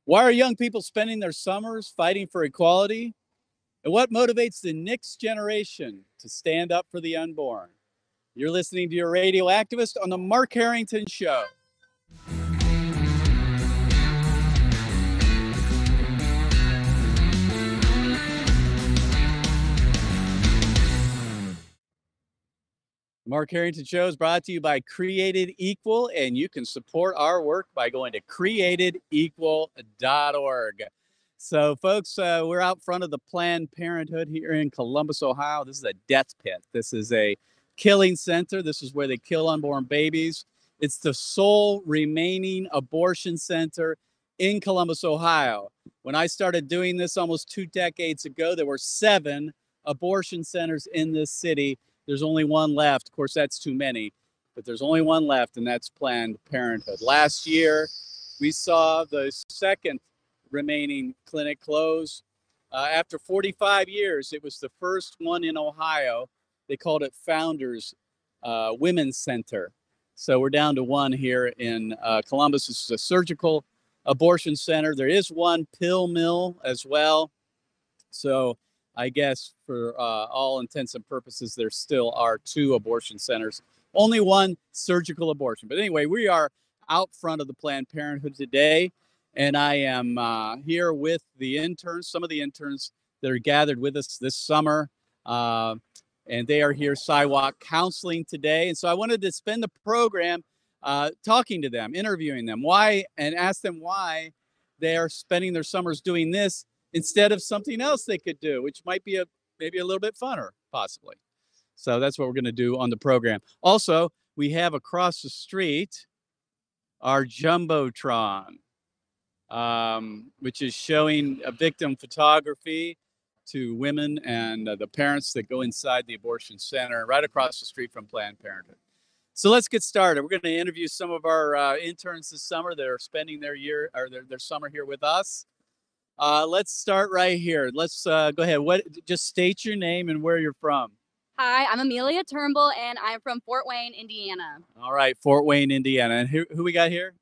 Why are young people spending their summers fighting for equality? And what motivates the next generation to stand up for the unborn? You're listening to your radio activist on the Mark Harrington Show. Mark Harrington Show is brought to you by Created Equal, and you can support our work by going to createdequal.org. So, folks, we're out front of the Planned Parenthood here in Columbus, Ohio. This is a death pit. This is a killing center. This is where they kill unborn babies. It's the sole remaining abortion center in Columbus, Ohio. When I started doing this almost 2 decades ago, there were 7 abortion centers in this city. There's only one left. Of course, that's too many, but there's only one left, and that's Planned Parenthood. Last year, we saw the second remaining clinic close. After 45 years, it was the first one in Ohio. They called it Founders Women's Center. So we're down to one here in Columbus. This is a surgical abortion center. There is one pill mill as well. So I guess for all intents and purposes, there still are 2 abortion centers, only one surgical abortion. But anyway, we are out front of the Planned Parenthood today, and I am here with the interns, some of the interns that are gathered with us this summer, and they are here sidewalk counseling today. And so I wanted to spend the program talking to them, interviewing them, and ask them why they are spending their summers doing this instead of something else they could do, which might be maybe a little bit funner, possibly. So that's what we're going to do on the program. Also, we have across the street our Jumbotron, which is showing a victim photography to women and the parents that go inside the abortion center right across the street from Planned Parenthood. So let's get started. We're going to interview some of our interns this summer that are spending their summer here with us. Let's start right here. Let's go ahead. Just state your name and where you're from. Hi, I'm Amelia Turnbull, and I'm from Fort Wayne, Indiana. All right, Fort Wayne, Indiana. And who we got here?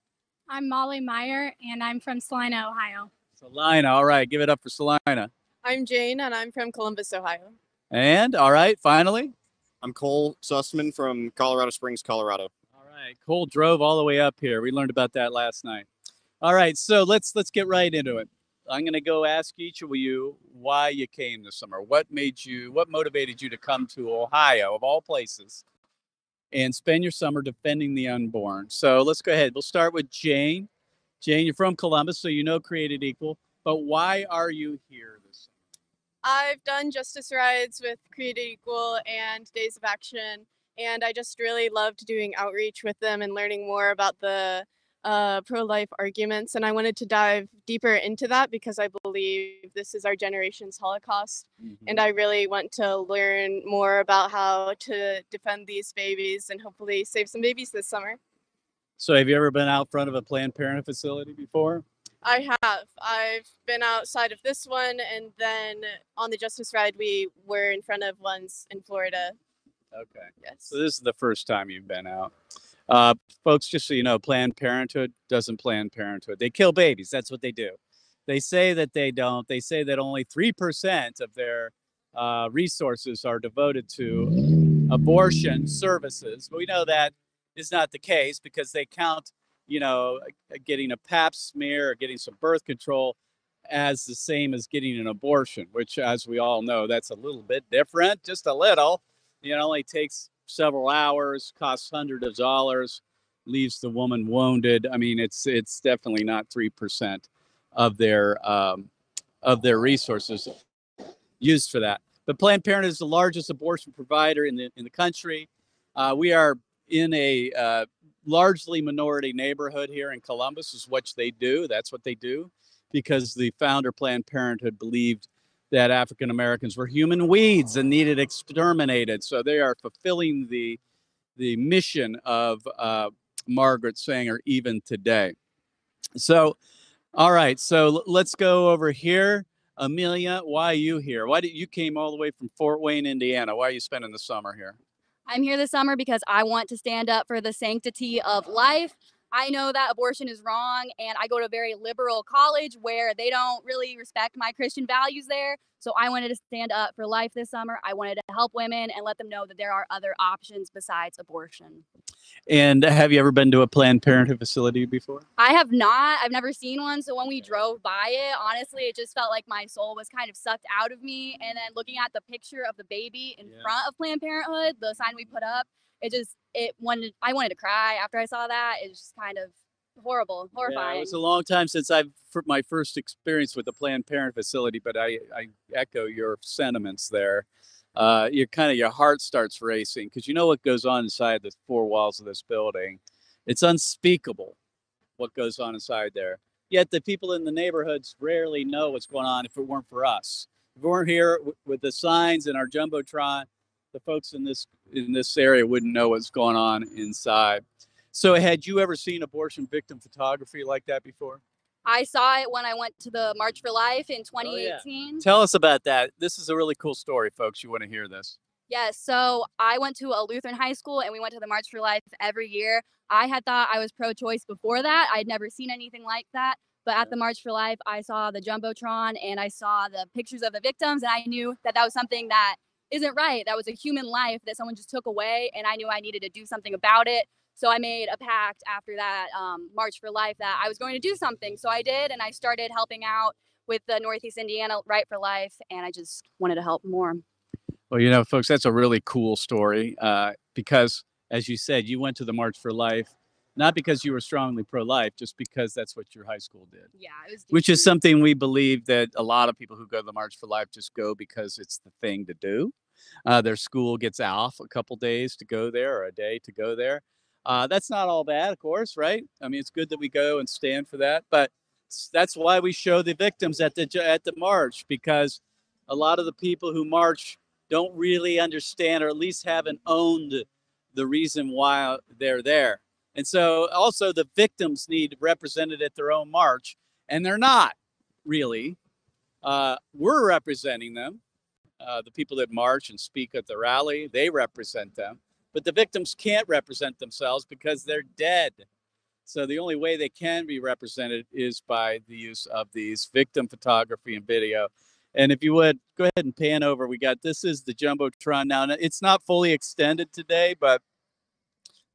I'm Molly Meyer, and I'm from Salina, Ohio. Salina. All right, give it up for Salina. I'm Jane, and I'm from Columbus, Ohio. And, all right, finally? I'm Cole Sussman from Colorado Springs, Colorado. All right, Cole drove all the way up here. We learned about that last night. All right, so let's get right into it. I'm going to go ask each of you why you came this summer. What motivated you to come to Ohio, of all places, and spend your summer defending the unborn? So let's go ahead. We'll start with Jane. Jane, you're from Columbus, so you know Created Equal. But why are you here this summer? I've done justice rides with Created Equal and Days of Action, and I just really loved doing outreach with them and learning more about the pro-life arguments, and I wanted to dive deeper into that because I believe this is our generation's Holocaust, and I really want to learn more about how to defend these babies and hopefully save some babies this summer. So have you ever been out front of a Planned Parenthood facility before? I have. I've been outside of this one, and then on the Justice Ride, we were in front of ones in Florida. Okay. Yes. So this is the first time you've been out. Folks, just so you know, Planned Parenthood doesn't Planned Parenthood. They kill babies. That's what they do. They say that they don't. They say that only 3% of their resources are devoted to abortion services. But we know that is not the case because they count, getting a pap smear or getting some birth control as the same as getting an abortion, which, as we all know, that's a little bit different, just a little. It only takes several hours, costs hundreds of dollars, leaves the woman wounded. I mean, it's definitely not 3% of their resources used for that. But Planned Parenthood is the largest abortion provider in the country. We are in a largely minority neighborhood here in Columbus, is what they do. That's what they do, because the founder Planned Parenthood believed that African Americans were human weeds and needed exterminated. So they are fulfilling the mission of Margaret Sanger even today. So, all right, so let's go over here. Amelia, why are you here? You came all the way from Fort Wayne, Indiana? Why are you spending the summer here? I'm here this summer because I want to stand up for the sanctity of life. I know that abortion is wrong, and I go to a very liberal college where they don't really respect my Christian values there. So I wanted to stand up for life this summer. I wanted to help women and let them know that there are other options besides abortion. And have you ever been to a Planned Parenthood facility before? I have not. I've never seen one. So when we drove by it, honestly, it just felt like my soul was kind of sucked out of me. And then looking at the picture of the baby in front of Planned Parenthood, the sign we put up, I wanted to cry after I saw that. It's just kind of horrible, horrifying. Yeah, it was a long time since my first experience with the Planned Parenthood facility, but I echo your sentiments there. Your heart starts racing because you know what goes on inside the four walls of this building. It's unspeakable what goes on inside there. Yet the people in the neighborhoods rarely know what's going on if it weren't for us. If we weren't here with the signs and our Jumbotron, the folks in this area wouldn't know what's going on inside. So had you ever seen abortion victim photography like that before? I saw it when I went to the March for Life in 2018. Oh, yeah. Tell us about that. This is a really cool story, folks. You want to hear this? Yes. So I went to a Lutheran high school and we went to the March for Life every year. I had thought I was pro-choice before that. I'd never seen anything like that. But at the March for Life, I saw the Jumbotron and I saw the pictures of the victims. And I knew that was something that isn't right. That was a human life that someone just took away. And I knew I needed to do something about it. So I made a pact after that March for Life that I was going to do something. So I did, and I started helping out with the Northeast Indiana Right for Life, and I just wanted to help more. Well, you know, folks, that's a really cool story because, as you said, you went to the March for Life, not because you were strongly pro-life, just because that's what your high school did. Yeah, it was. Which is something we believe that a lot of people who go to the March for Life just go because it's the thing to do. Their school gets off a couple days to go there or a day to go there. That's not all bad, of course, right? I mean, it's good that we go and stand for that, but that's why we show the victims at the march, because a lot of the people who march don't really understand, or at least haven't owned the reason why they're there. And so also the victims need represented at their own march, and they're not really. We're representing them. The people that march and speak at the rally, they represent them. But the victims can't represent themselves because they're dead. So the only way they can be represented is by the use of these victim photography and video. And if you would, go ahead and pan over. This is the Jumbotron. Now, it's not fully extended today, but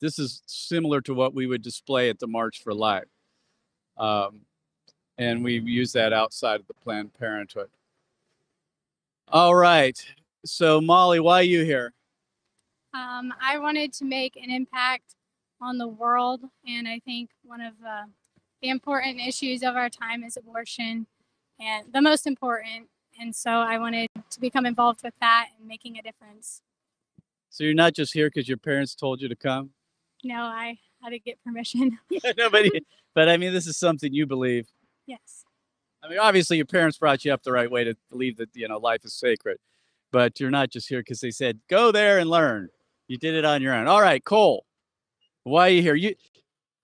this is similar to what we would display at the March for Life. And we use that outside of the Planned Parenthood. All right. So, Molly, why are you here? I wanted to make an impact on the world, and I think one of the important issues of our time is abortion, and the most important. And so I wanted to become involved with that and making a difference. So you're not just here because your parents told you to come? No, I had to get permission. No, but I mean, this is something you believe. Yes. I mean, obviously your parents brought you up the right way to believe that, you know, life is sacred, but you're not just here because they said, go there and learn. You did it on your own. All right, Cole, why are you here?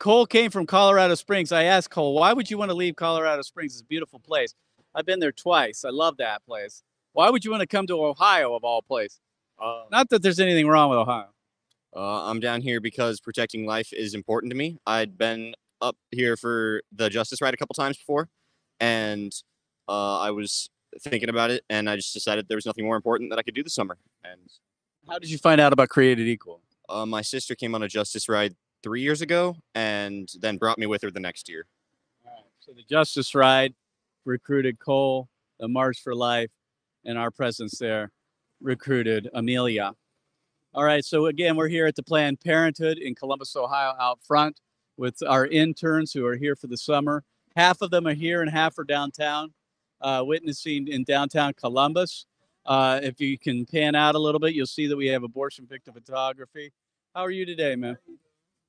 Cole came from Colorado Springs. I asked Cole, why would you want to leave Colorado Springs? It's a beautiful place. I've been there twice. I love that place. Why would you want to come to Ohio of all places? Not that there's anything wrong with Ohio. I'm down here because protecting life is important to me. I'd been up here for the Justice Ride a couple times before, and I was thinking about it, and I just decided there was nothing more important that I could do this summer. And how did you find out about Created Equal? My sister came on a Justice Ride 3 years ago, and then brought me with her the next year. All right. So the Justice Ride recruited Cole, the March for Life, and our presence there recruited Amelia. All right, so again, we're here at the Planned Parenthood in Columbus, Ohio, out front with our interns who are here for the summer. Half of them are here and half are downtown, witnessing in downtown Columbus. If you can pan out a little bit, you'll see that we have abortion victim photography. How are you today, man?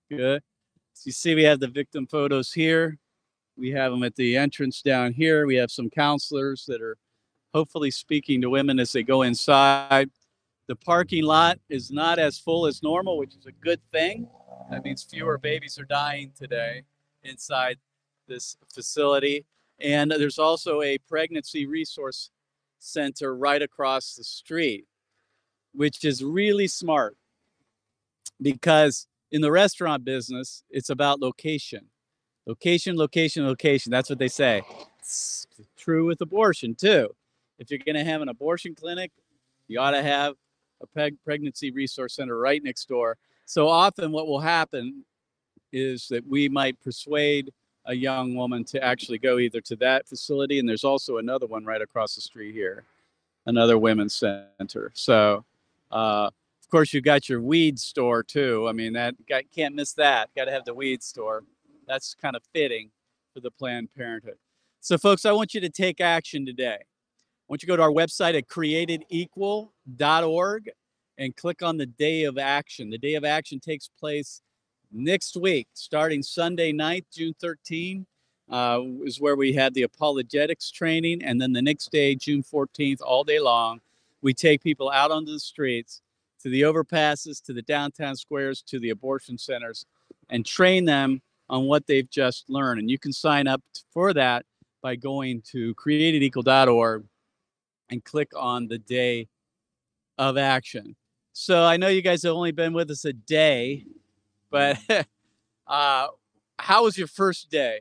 Good. So you see we have the victim photos here. We have them at the entrance down here. We have some counselors that are hopefully speaking to women as they go inside. The parking lot is not as full as normal, which is a good thing. That means fewer babies are dying today inside this facility. And there's also a pregnancy resource center right across the street, which is really smart because In the restaurant business, it's about location. Location, location, location. That's what they say. It's true with abortion too. If you're going to have an abortion clinic, you ought to have a pregnancy resource center right next door. So often what will happen is that we might persuade a young woman to actually go either to that facility, and there's also another one right across the street here, another women's center. So, of course, you got your weed store too. I mean, can't miss that. Got to have the weed store. That's kind of fitting for the Planned Parenthood. So, folks, I want you to take action today. I want you to go to our website at createdequal.org and click on the Day of Action. The Day of Action takes place next week, starting Sunday night, June 13, is where we had the apologetics training. And then the next day, June 14th, all day long, we take people out onto the streets, to the overpasses, to the downtown squares, to the abortion centers, and train them on what they've just learned. And you can sign up for that by going to createdequal.org and click on the Day of Action. So I know you guys have only been with us a day, but how was your first day?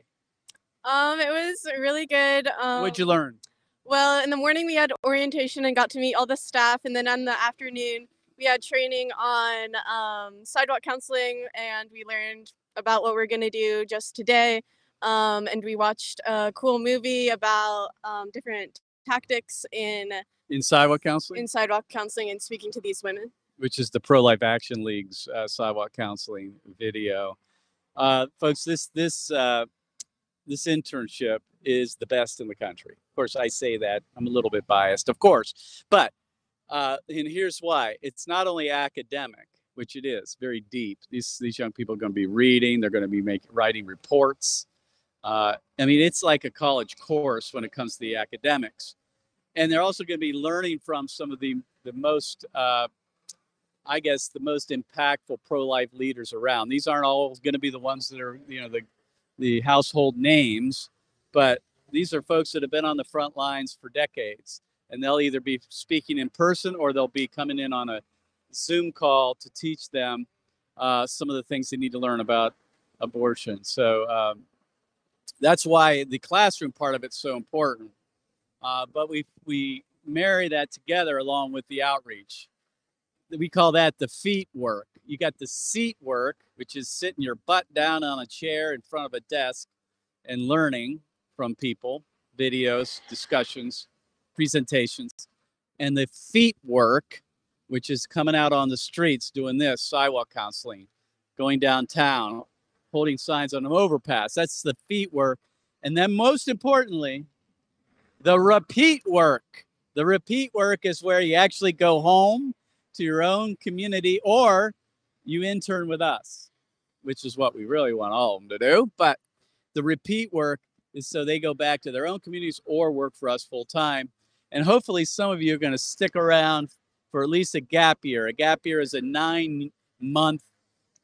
It was really good. What'd you learn? Well, in the morning we had orientation and got to meet all the staff, and then in the afternoon we had training on sidewalk counseling, and we learned about what we're gonna do just today. And we watched a cool movie about different tactics in sidewalk counseling? In sidewalk counseling and speaking to these women. Which is the Pro-Life Action League's sidewalk counseling video. Folks, this internship is the best in the country. Of course, I say that. I'm a little bit biased, of course. But, and here's why. It's not only academic, which it is, very deep. These young people are going to be reading. They're going to be writing reports. I mean, it's like a college course when it comes to the academics. And they're also going to be learning from some of the most, I guess, the most impactful pro-life leaders around. These aren't all going to be the ones that are, the household names, but these are folks that have been on the front lines for decades. And they'll either be speaking in person or they'll be coming in on a Zoom call to teach them some of the things they need to learn about abortion. So that's why the classroom part of it's so important. But we marry that together along with the outreach. We call that the feet work. You got the seat work, which is sitting your butt down on a chair in front of a desk and learning from people, videos, discussions, presentations. And the feet work, which is coming out on the streets doing this, sidewalk counseling, going downtown, holding signs on an overpass. That's the feet work. And then most importantly, the repeat work. The repeat work is where you actually go home to your own community or you intern with us, which is what we really want all of them to do. But the repeat work is so they go back to their own communities or work for us full time. And hopefully some of you are going to stick around for at least a gap year. A gap year is a 9-month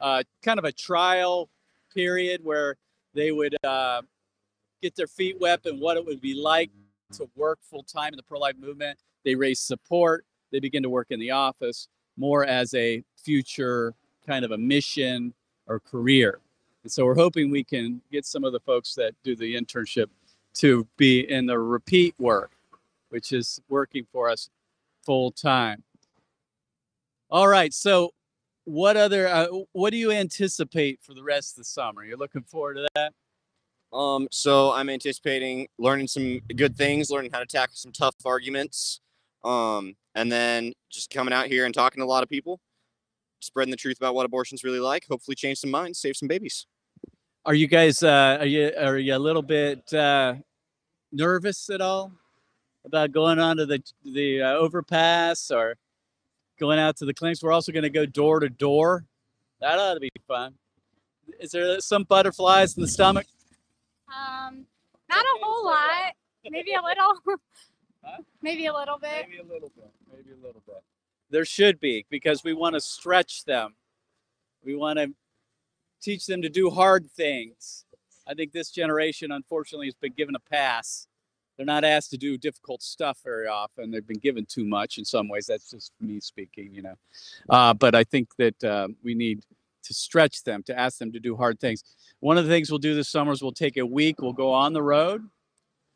kind of a trial period where they would get their feet wet and what it would be like to work full time in the pro-life movement. They raise support. They begin to work in the office more as a future kind of a mission or career. And so we're hoping we can get some of the folks that do the internship to be in the repeat work, which is working for us full time. All right. So what do you anticipate for the rest of the summer? You're looking forward to that? So I'm anticipating learning some good things, learning how to tackle some tough arguments, and then just coming out here and talking to a lot of people, spreading the truth about what abortion's really like, hopefully change some minds, save some babies. Are you guys, are you a little bit nervous at all about going on to the overpass or going out to the clinics? We're also going to go door to door. That ought to be fun. Is there some butterflies in the stomach? Not a whole lot. Maybe a little. Huh? Maybe a little bit. Maybe a little bit. Maybe a little bit. There should be, because we want to stretch them. We want to teach them to do hard things. I think this generation, unfortunately, has been given a pass. They're not asked to do difficult stuff very often. They've been given too much in some ways. That's just me speaking, But I think that we need to stretch them, to ask them to do hard things. One of the things we'll do this summer is we'll take a week. We'll go on the road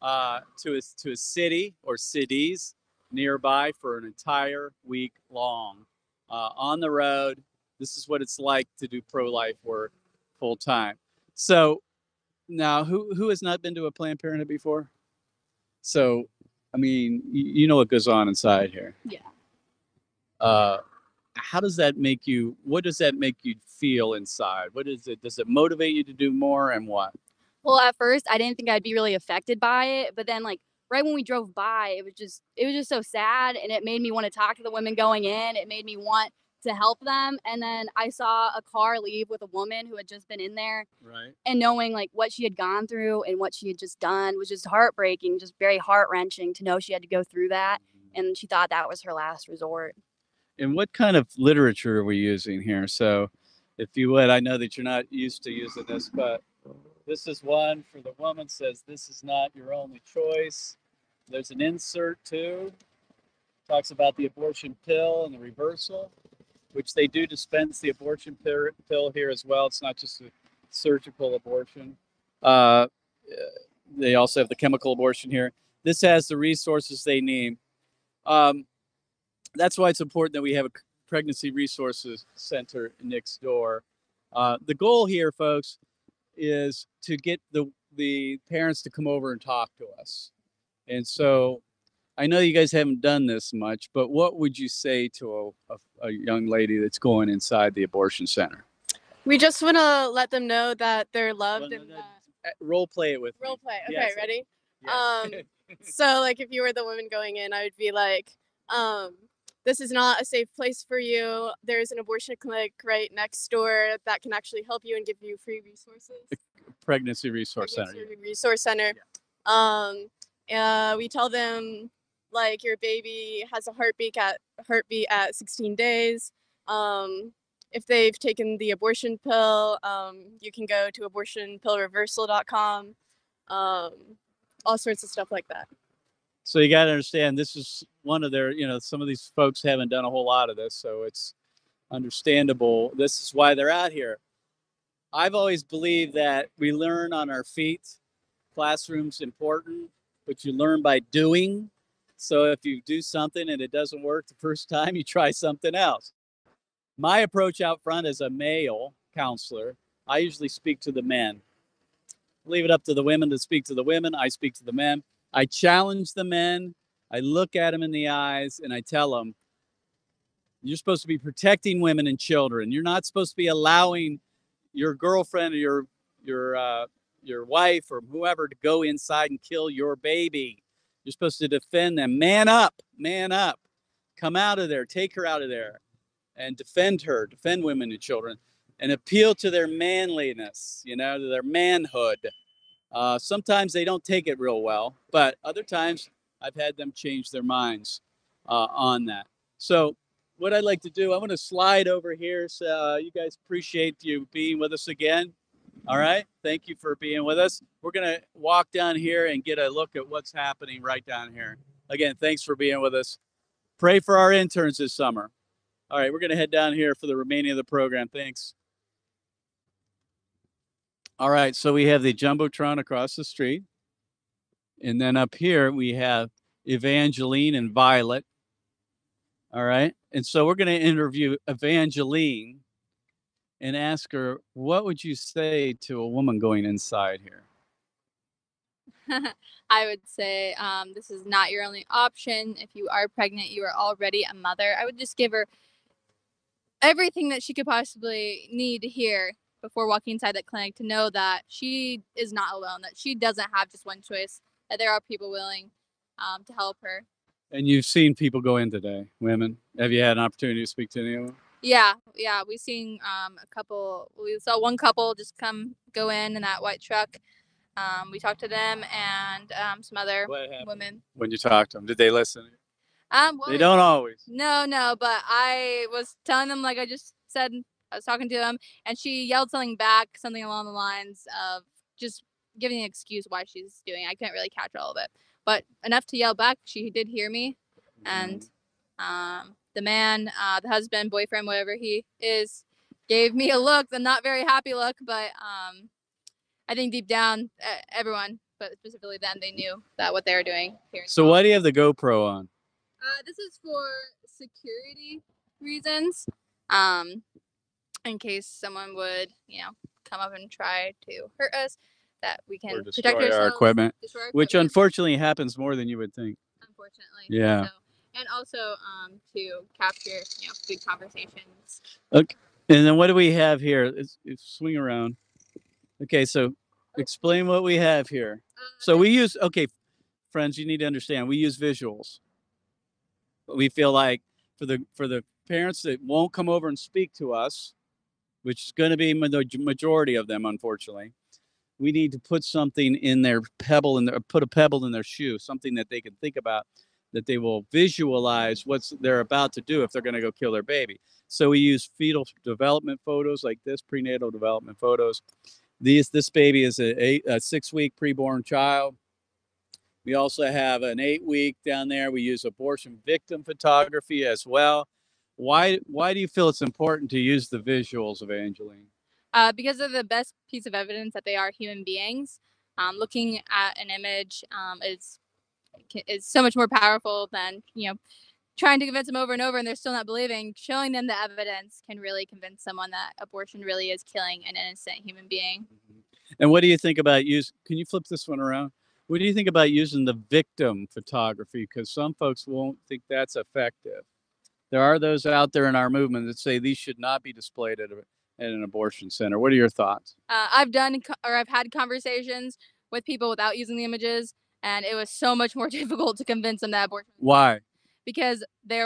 to a city or cities nearby for an entire week long. On the road, this is what it's like to do pro-life work full time. So now, who has not been to a Planned Parenthood before? So, I mean, you know what goes on inside here. Yeah. How does that make you? What does that make you feel inside? What is it? Does it motivate you to do more, and what? Well, at first I didn't think I'd be really affected by it, but then like right when we drove by, it was just so sad, and it made me want to talk to the women going in. It made me want to help them, and then I saw a car leave with a woman who had just been in there, Right. and knowing like what she had gone through and what she had just done was just heartbreaking, just very heart-wrenching to know she had to go through that, and she thought that was her last resort. And what kind of literature are we using here? So, if you would, I know that you're not used to using this, but this is one for the woman, says this is not your only choice. There's an insert too. Talks about the abortion pill and the reversal, which they do dispense the abortion pill here as well. It's not just a surgical abortion. They also have the chemical abortion here. This has the resources they need. That's why it's important that we have a pregnancy resources center next door. The goal here, folks, is to get the parents to come over and talk to us. And so I know you guys haven't done this much, but what would you say to a young lady that's going inside the abortion center? We just want to let them know that they're loved Well, and no, that role play it with me. role play. Okay, Yes. ready? Yeah. So like if you were the woman going in, I would be like, this is not a safe place for you. There's an abortion clinic right next door that can actually help you and give you free resources. Pregnancy Resource Center. Pregnancy Resource Center. We tell them like your baby has a heartbeat at 16 days. If they've taken the abortion pill, you can go to abortionpillreversal.com. All sorts of stuff like that. So you got to understand, this is one of their, some of these folks haven't done a whole lot of this, so it's understandable. This is why they're out here. I've always believed that we learn on our feet. Classroom's important, but you learn by doing. So if you do something and it doesn't work the first time, you try something else. My approach out front as a male counselor, I usually speak to the men. Leave it up to the women to speak to the women. I speak to the men. I challenge the men. I look at them in the eyes and I tell them, you're supposed to be protecting women and children. You're not supposed to be allowing your girlfriend or your wife or whoever to go inside and kill your baby. You're supposed to defend them. Man up, man up. Come out of there, take her out of there and defend her, defend women and children and appeal to their manliness, to their manhood. Sometimes they don't take it real well, but other times I've had them change their minds on that. So what I'd like to do, I want to slide over here. So you guys appreciate you being with us again. All right. Thank you for being with us. We're going to walk down here and get a look at what's happening right down here. Again, thanks for being with us. Pray for our interns this summer. All right. We're going to head down here for the remaining of the program. Thanks. All right. So we have the Jumbotron across the street. And then up here we have Evangeline and Violet. All right. And so we're going to interview Evangeline and ask her, what would you say to a woman going inside here? I would say this is not your only option. If you are pregnant, you are already a mother. I would just give her everything that she could possibly need to hear before walking inside that clinic, to know that she is not alone, that she doesn't have just one choice, that there are people willing to help her. And you've seen people go in today, women. Have you had an opportunity to speak to anyone? Yeah. We've seen a couple. We saw one couple just go in that white truck. We talked to them and some other women. When you talked to them, did they listen? Well, They don't always. No, but I was telling them, like I just said, I was talking to them, and she yelled something back, something along the lines of just giving an excuse why she's doing it. I couldn't really catch all of it, but enough to yell back. She did hear me, and the man, the husband, boyfriend, whatever he is, gave me a look, a not very happy look, but I think deep down, everyone, but specifically them, they knew that what they were doing here. So why do you have the GoPro on? This is for security reasons. In case someone would, come up and try to hurt us, that we can Or protect destroy ourselves. our equipment, destroy our which equipment, unfortunately happens more than you would think. unfortunately. Yeah. So, and also to capture, good conversations. Okay. And then what do we have here? Swing around. Okay, so explain what we have here. So we use, okay, friends, you need to understand, we use visuals. We feel like for the parents that won't come over and speak to us, which is going to be the majority of them, unfortunately, we need to put something in their put a pebble in their shoe, something that they can think about, that they will visualize what they're about to do if they're going to go kill their baby. So we use fetal development photos like this, prenatal development photos. This baby is a 6-week preborn child. We also have an 8-week down there. We use abortion victim photography as well. Why do you feel it's important to use the visuals, Evangeline? Because of the best piece of evidence that they are human beings. Looking at an image is so much more powerful than trying to convince them over and over and they're still not believing. Showing them the evidence can really convince someone that abortion really is killing an innocent human being. And what do you think about can you flip this one around? What do you think about using the victim photography? Because some folks won't think that's effective. There are those out there in our movement that say these should not be displayed at an abortion center. What are your thoughts? I've had conversations with people without using the images, and it was so much more difficult to convince them that abortion. Why? Because they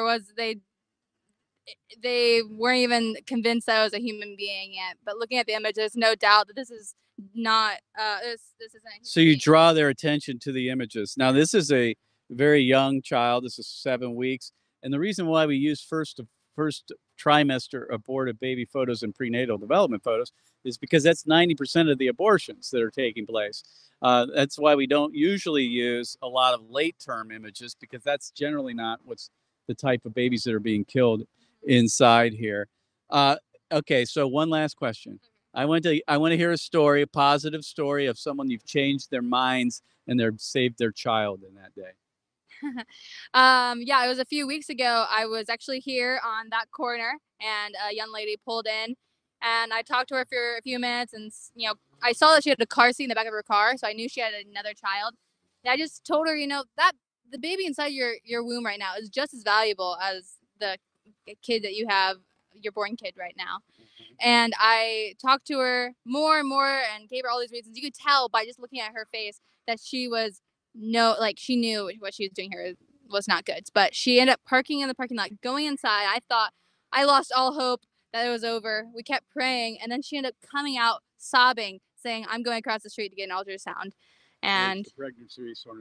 weren't even convinced that I was a human being yet. But looking at the image, there's no doubt that this is not this isn't. So you draw their attention to the images. Now this is a very young child. This is 7 weeks, and the reason why we use first trimester aborted baby photos and prenatal development photos is because that's 90% of the abortions that are taking place. That's why we don't usually use a lot of late-term images, because that's generally not what's the type of babies that are being killed inside here. Okay, so one last question. I want to hear a story, a positive story of someone you've changed their minds and they've saved their child in that day. Yeah, it was a few weeks ago. I was actually here on that corner, and a young lady pulled in, and I talked to her for a few minutes, and I saw that she had a car seat in the back of her car, so I knew she had another child. And I just told her, that the baby inside your womb right now is just as valuable as the kid that you have, your born kid right now. And I talked to her more and more and gave her all these reasons. You could tell by just looking at her face that she knew what she was doing here was not good. But she ended up parking in the parking lot, going inside. I thought I lost all hope that it was over. We kept praying, and then she ended up coming out sobbing, saying, "I'm going across the street to get an ultrasound." And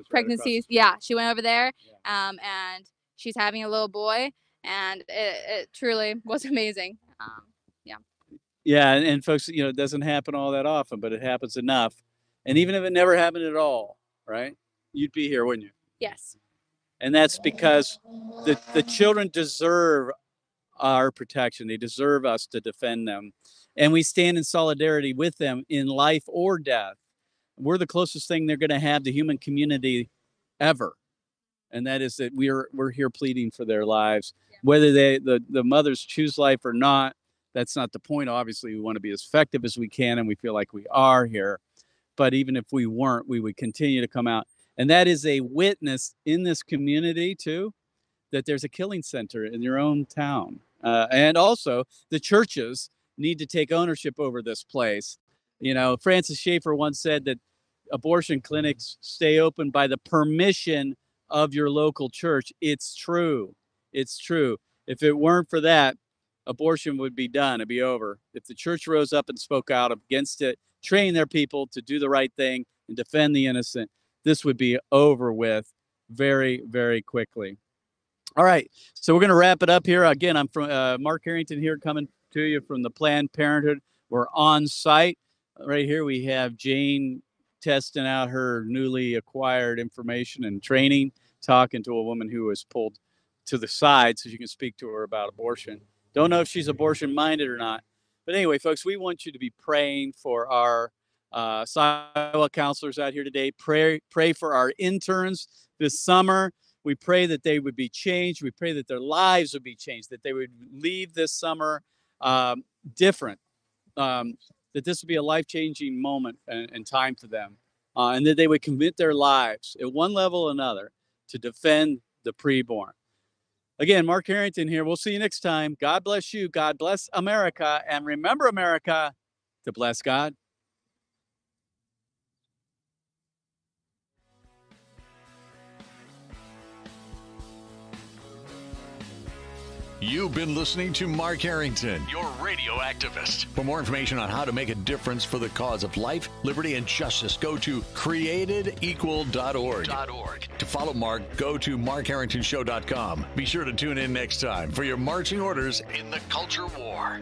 pregnancies, yeah, she went over there, and she's having a little boy, and it truly was amazing. Yeah, and folks, it doesn't happen all that often, but it happens enough. And even if it never happened at all, right, you'd be here, wouldn't you? Yes. And that's because the children deserve our protection. They deserve us to defend them. And we stand in solidarity with them in life or death. We're the closest thing they're going to have to human community ever. And that is that we're here pleading for their lives. Yeah. Whether the mothers choose life or not, that's not the point. Obviously, we want to be as effective as we can, and we feel like we are here. But even if we weren't, we would continue to come out. And that is a witness in this community, too, that there's a killing center in your own town. And also, the churches need to take ownership over this place. Francis Schaeffer once said that abortion clinics stay open by the permission of your local church. It's true. It's true. If it weren't for that, abortion would be done. It'd be over. If the church rose up and spoke out against it, train their people to do the right thing and defend the innocent, this would be over with very, very quickly. All right, so we're going to wrap it up here. Again, I'm from Mark Harrington here, coming to you from the Planned Parenthood. We're on site. Right here we have Jane testing out her newly acquired information and training, talking to a woman who was pulled to the side so she can speak to her about abortion. Don't know if she's abortion-minded or not. But anyway, folks, we want you to be praying for our SIWA counselors out here today. Pray for our interns this summer. We pray that they would be changed. We pray that their lives would be changed, that they would leave this summer different, that this would be a life-changing moment and time for them, and that they would commit their lives at one level or another to defend the preborn. Again, Mark Harrington here. We'll see you next time. God bless you. God bless America. And remember, America, to bless God. You've been listening to Mark Harrington, your radio activist. For more information on how to make a difference for the cause of life, liberty, and justice, go to createdequal.org. To follow Mark, go to markharringtonshow.com. Be sure to tune in next time for your marching orders in the culture war.